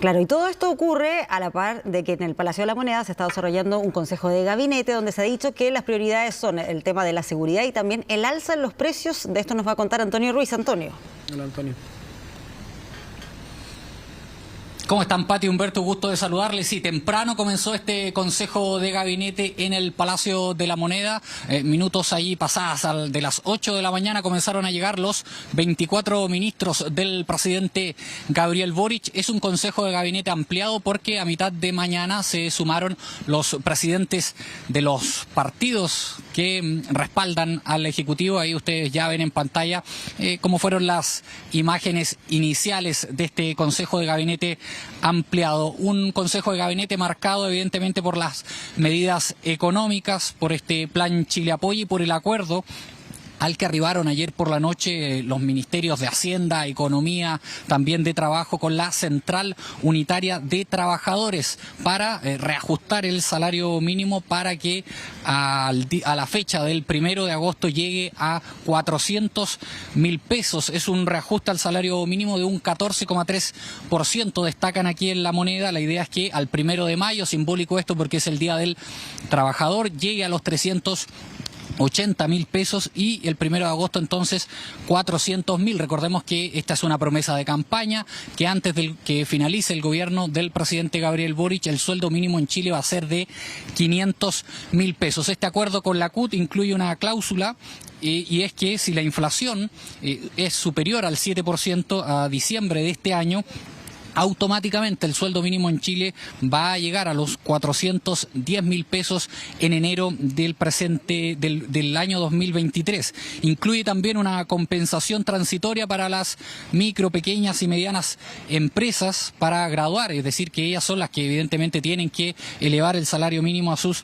Claro, y todo esto ocurre a la par de que en el Palacio de la Moneda se está desarrollando un consejo de gabinete donde se ha dicho que las prioridades son el tema de la seguridad y también el alza en los precios. De esto nos va a contar Antonio Ruiz. Antonio. Hola, Antonio. ¿Cómo están, Pati, Humberto? Gusto de saludarles. Sí, temprano comenzó este consejo de gabinete en el Palacio de la Moneda. Minutos ahí pasadas de las 8 de la mañana comenzaron a llegar los 24 ministros del presidente Gabriel Boric. Es un consejo de gabinete ampliado porque a mitad de mañana se sumaron los presidentes de los partidos que respaldan al Ejecutivo. Ahí ustedes ya ven en pantalla cómo fueron las imágenes iniciales de este consejo de gabinete ampliado. Un consejo de gabinete marcado evidentemente por las medidas económicas, por este plan Chile Apoya y por el acuerdo al que arribaron ayer por la noche los ministerios de Hacienda, Economía, también de Trabajo, con la Central Unitaria de Trabajadores para reajustar el salario mínimo para que a la fecha del 1 de agosto llegue a 400.000 pesos. Es un reajuste al salario mínimo de un 14,3%. Destacan aquí en La Moneda. La idea es que al 1 de mayo, simbólico esto porque es el Día del Trabajador, llegue a los 380.000 pesos y el 1 de agosto entonces 400.000. Recordemos que esta es una promesa de campaña, que antes de que finalice el gobierno del presidente Gabriel Boric, el sueldo mínimo en Chile va a ser de 500.000 pesos. Este acuerdo con la CUT incluye una cláusula y es que si la inflación es superior al 7% a diciembre de este año, automáticamente el sueldo mínimo en Chile va a llegar a los 410.000 pesos en enero del año 2023. Incluye también una compensación transitoria para las micro, pequeñas y medianas empresas para graduar, es decir, que ellas son las que evidentemente tienen que elevar el salario mínimo a sus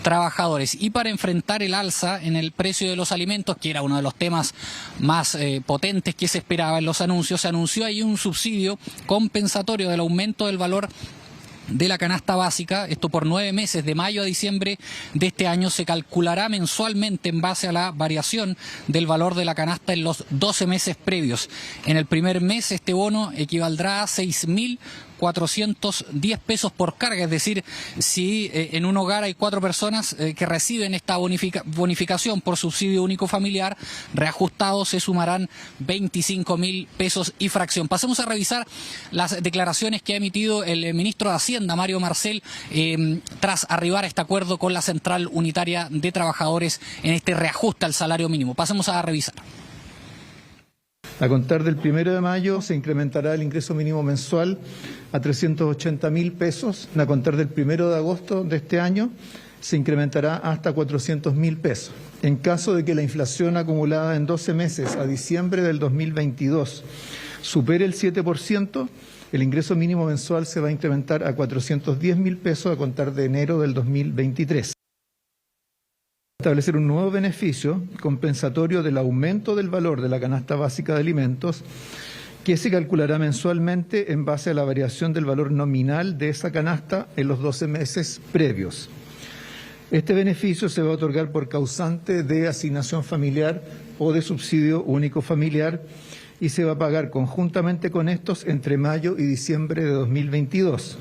trabajadores. Y para enfrentar el alza en el precio de los alimentos, que era uno de los temas más potentes que se esperaba en los anuncios, se anunció ahí un subsidio compensatorio del aumento del valor de la canasta básica. Esto por 9 meses, de mayo a diciembre de este año. Se calculará mensualmente en base a la variación del valor de la canasta en los 12 meses previos. En el primer mes este bono equivaldrá a 6.410 pesos por carga, es decir, si en un hogar hay 4 personas que reciben esta bonificación por subsidio único familiar, reajustados se sumarán 25.000 pesos y fracción. Pasemos a revisar las declaraciones que ha emitido el ministro de Hacienda, Mario Marcel, tras arribar a este acuerdo con la Central Unitaria de Trabajadores en este reajuste al salario mínimo. Pasemos a revisar. A contar del 1 de mayo se incrementará el ingreso mínimo mensual a 380.000 pesos. A contar del 1 de agosto de este año se incrementará hasta 400.000 pesos. En caso de que la inflación acumulada en 12 meses a diciembre del 2022 supere el 7%, el ingreso mínimo mensual se va a incrementar a 410.000 pesos a contar de enero del 2023. Establecer un nuevo beneficio compensatorio del aumento del valor de la canasta básica de alimentos, que se calculará mensualmente en base a la variación del valor nominal de esa canasta en los 12 meses previos. Este beneficio se va a otorgar por causante de asignación familiar o de subsidio único familiar y se va a pagar conjuntamente con estos entre mayo y diciembre de 2022.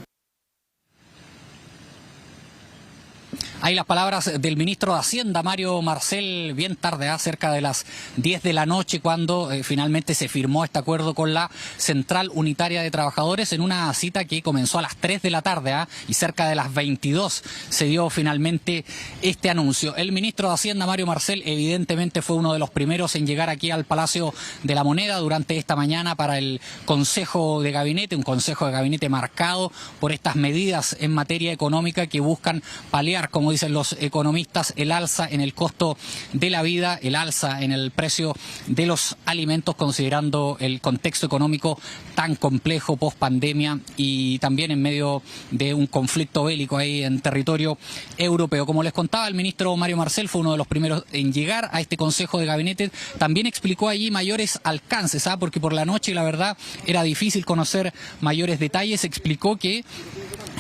Hay las palabras del ministro de Hacienda, Mario Marcel, bien tarde, cerca de las 10 de la noche, cuando finalmente se firmó este acuerdo con la Central Unitaria de Trabajadores en una cita que comenzó a las 3 de la tarde y cerca de las 22 se dio finalmente este anuncio. El ministro de Hacienda, Mario Marcel, evidentemente fue uno de los primeros en llegar aquí al Palacio de la Moneda durante esta mañana para el Consejo de Gabinete, un Consejo de Gabinete marcado por estas medidas en materia económica que buscan paliar, como dicen los economistas, el alza en el costo de la vida, el alza en el precio de los alimentos, considerando el contexto económico tan complejo post pandemia y también en medio de un conflicto bélico ahí en territorio europeo. Como les contaba, el ministro Mario Marcel fue uno de los primeros en llegar a este Consejo de Gabinete. También explicó allí mayores alcances, porque por la noche la verdad era difícil conocer mayores detalles. Explicó que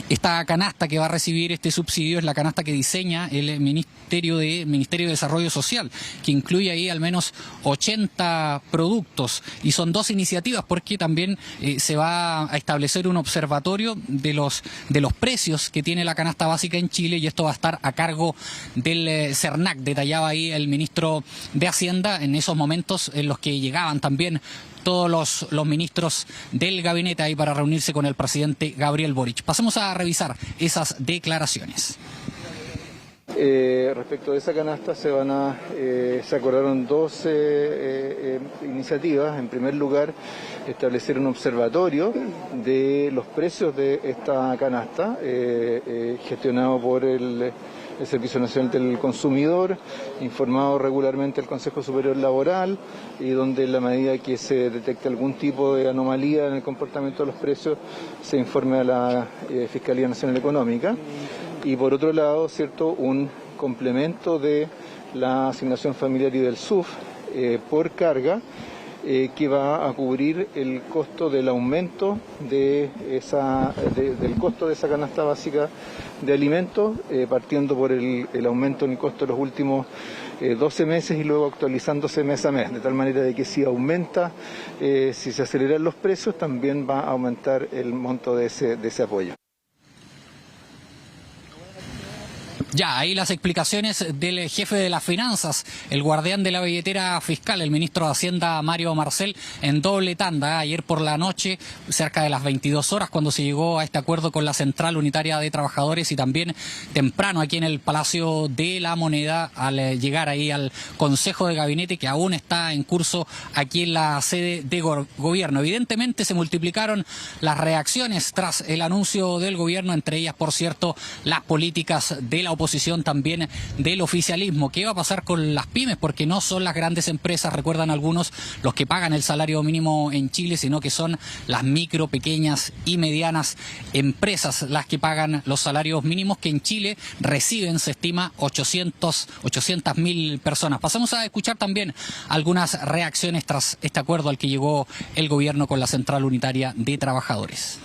esta canasta que va a recibir este subsidio es la canasta que diseña el ministro Ministerio de Desarrollo Social, que incluye ahí al menos 80 productos, y son dos iniciativas porque también se va a establecer un observatorio de los precios que tiene la canasta básica en Chile, y esto va a estar a cargo del CERNAC, detallaba ahí el ministro de Hacienda en esos momentos en los que llegaban también todos los ministros del gabinete ahí para reunirse con el presidente Gabriel Boric. Pasemos a revisar esas declaraciones. Respecto de esa canasta se acordaron dos iniciativas. En primer lugar, establecer un observatorio de los precios de esta canasta, gestionado por el Servicio Nacional del Consumidor, informado regularmente al Consejo Superior Laboral, y donde en la medida que se detecte algún tipo de anomalía en el comportamiento de los precios, se informe a la Fiscalía Nacional Económica. Y por otro lado, ¿cierto?, un complemento de la asignación familiar y del SUF por carga, que va a cubrir el costo del aumento del costo de esa canasta básica de alimentos, partiendo por el aumento en el costo de los últimos 12 meses y luego actualizándose mes a mes, de tal manera de que si aumenta, si se aceleran los precios, también va a aumentar el monto de ese apoyo. Ya, ahí las explicaciones del jefe de las finanzas, el guardián de la billetera fiscal, el ministro de Hacienda, Mario Marcel, en doble tanda. Ayer por la noche, cerca de las 22 horas, cuando se llegó a este acuerdo con la Central Unitaria de Trabajadores, y también temprano aquí en el Palacio de la Moneda, al llegar ahí al Consejo de Gabinete, que aún está en curso aquí en la sede de gobierno. Evidentemente se multiplicaron las reacciones tras el anuncio del gobierno, entre ellas, por cierto, las políticas de la oposición, también del oficialismo. ¿Qué va a pasar con las pymes? Porque no son las grandes empresas, recuerdan algunos, los que pagan el salario mínimo en Chile, sino que son las micro, pequeñas y medianas empresas las que pagan los salarios mínimos, que en Chile reciben, se estima, 800.000 personas. Pasamos a escuchar también algunas reacciones tras este acuerdo al que llegó el gobierno con la Central Unitaria de Trabajadores.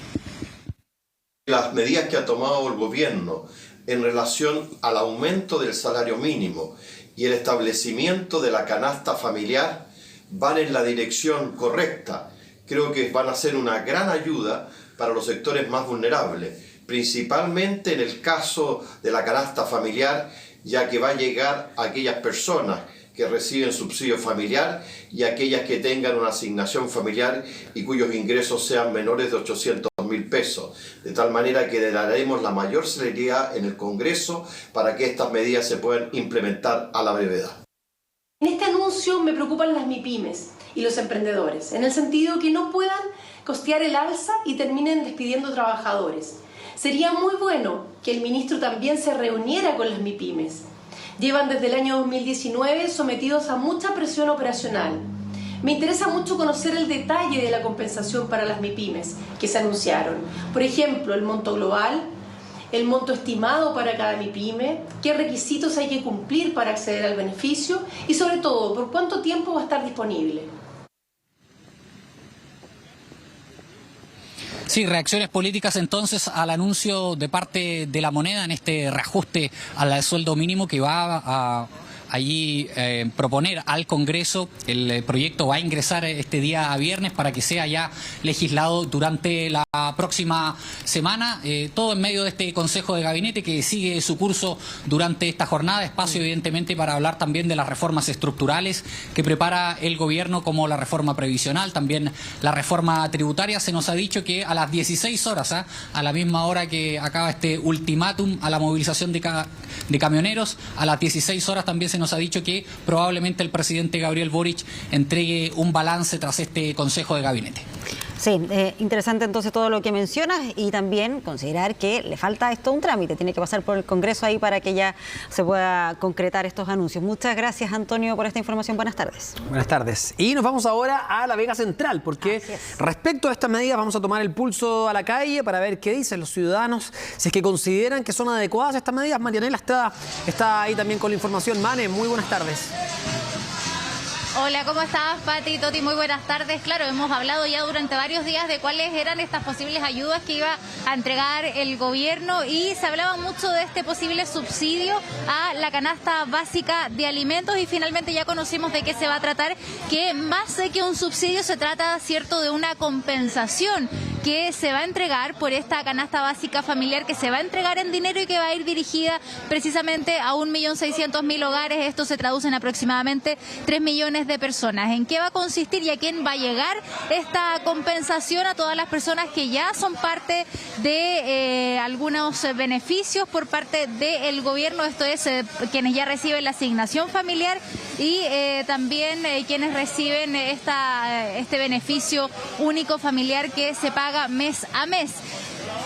Las medidas que ha tomado el gobierno en relación al aumento del salario mínimo y el establecimiento de la canasta familiar van en la dirección correcta. Creo que van a ser una gran ayuda para los sectores más vulnerables, principalmente en el caso de la canasta familiar, ya que va a llegar a aquellas personas que reciben subsidio familiar y aquellas que tengan una asignación familiar y cuyos ingresos sean menores de 800.000 pesos, de tal manera que le daremos la mayor celeridad en el Congreso para que estas medidas se puedan implementar a la brevedad. En este anuncio me preocupan las MIPYMES y los emprendedores, en el sentido que no puedan costear el alza y terminen despidiendo trabajadores. Sería muy bueno que el ministro también se reuniera con las MIPYMES. Llevan desde el año 2019 sometidos a mucha presión operacional. Me interesa mucho conocer el detalle de la compensación para las MIPYMES que se anunciaron. Por ejemplo, el monto global, el monto estimado para cada MIPYME, qué requisitos hay que cumplir para acceder al beneficio y, sobre todo, por cuánto tiempo va a estar disponible. Sí, reacciones políticas entonces al anuncio de parte de La Moneda en este reajuste al sueldo mínimo que va a allí proponer al Congreso. El proyecto va a ingresar este día viernes para que sea ya legislado durante la próxima semana. Todo en medio de este Consejo de Gabinete que sigue su curso durante esta jornada. Espacio evidentemente para hablar también de las reformas estructurales que prepara el gobierno, como la reforma previsional, también la reforma tributaria. Se nos ha dicho que a las 16 horas, a la misma hora que acaba este ultimátum a la movilización de camioneros, a las 16 horas también se nos ha dicho que probablemente el presidente Gabriel Boric entregue un balance tras este Consejo de Gabinete. Sí, interesante entonces todo lo que mencionas, y también considerar que le falta esto un trámite, tiene que pasar por el Congreso ahí para que ya se pueda concretar estos anuncios. Muchas gracias, Antonio, por esta información. Buenas tardes. Buenas tardes. Y nos vamos ahora a la Vega Central, porque respecto a estas medidas vamos a tomar el pulso a la calle para ver qué dicen los ciudadanos, si es que consideran que son adecuadas estas medidas. Marianela está ahí también con la información. Mane, muy buenas tardes. Hola, ¿cómo estás, Pati, Toti? Muy buenas tardes. Claro, hemos hablado ya durante varios días de cuáles eran estas posibles ayudas que iba a entregar el gobierno y se hablaba mucho de este posible subsidio a la canasta básica de alimentos y finalmente ya conocimos de qué se va a tratar, que más que un subsidio se trata, cierto, de una compensación que se va a entregar por esta canasta básica familiar, que se va a entregar en dinero y que va a ir dirigida precisamente a 1.600.000 hogares. Esto se traduce en aproximadamente 3 millones de personas. ¿En qué va a consistir y a quién va a llegar esta compensación? A todas las personas que ya son parte de algunos beneficios por parte del gobierno, esto es, quienes ya reciben la asignación familiar y también quienes reciben este beneficio único familiar que se paga mes a mes.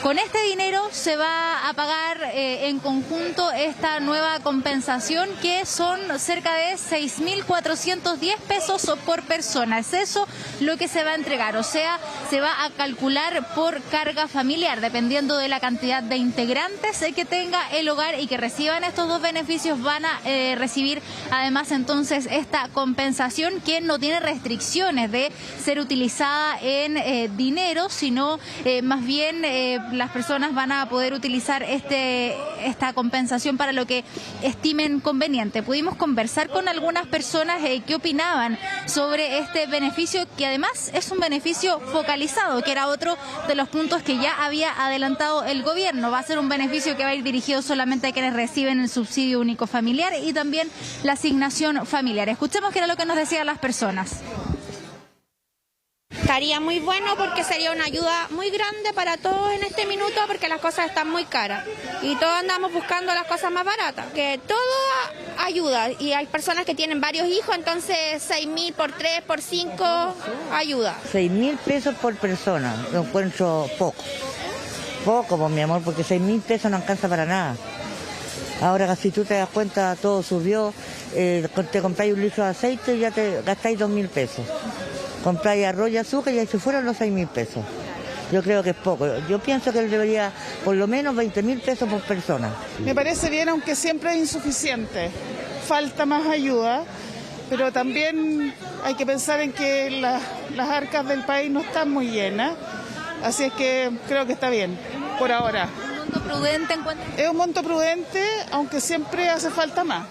Con este dinero se va a pagar en conjunto esta nueva compensación, que son cerca de 6.410 pesos por persona. Es eso lo que se va a entregar, o sea, se va a calcular por carga familiar, dependiendo de la cantidad de integrantes que tenga el hogar y que reciban estos dos beneficios, van a recibir además entonces esta compensación, que no tiene restricciones de ser utilizada en dinero, sino más bien las personas van a poder utilizar esta compensación para lo que estimen conveniente. Pudimos conversar con algunas personas que opinaban sobre este beneficio, que además es un beneficio focalizado, que era otro de los puntos que ya había adelantado el gobierno. Va a ser un beneficio que va a ir dirigido solamente a quienes reciben el subsidio único familiar y también la asignación familiar. Escuchemos qué era lo que nos decían las personas. Estaría muy bueno porque sería una ayuda muy grande para todos en este minuto, porque las cosas están muy caras y todos andamos buscando las cosas más baratas. Que todo ayuda y hay personas que tienen varios hijos, entonces 6.000 por 3, por 5 ayuda. 6.000 pesos por persona, lo encuentro poco. Poco, pues, mi amor, porque 6.000 pesos no alcanza para nada. Ahora, si tú te das cuenta, todo subió. Te compráis un litro de aceite y ya te gastáis 2.000 pesos. Compráis arroz y azúcar y ahí se fueron los 6.000 pesos. Yo creo que es poco. Yo pienso que él debería por lo menos 20.000 pesos por persona. Me parece bien, aunque siempre es insuficiente. Falta más ayuda, pero también hay que pensar en que las arcas del país no están muy llenas. Así es que creo que está bien, por ahora. ¿Un monto prudente en cuanto? Es un monto prudente, aunque siempre hace falta más.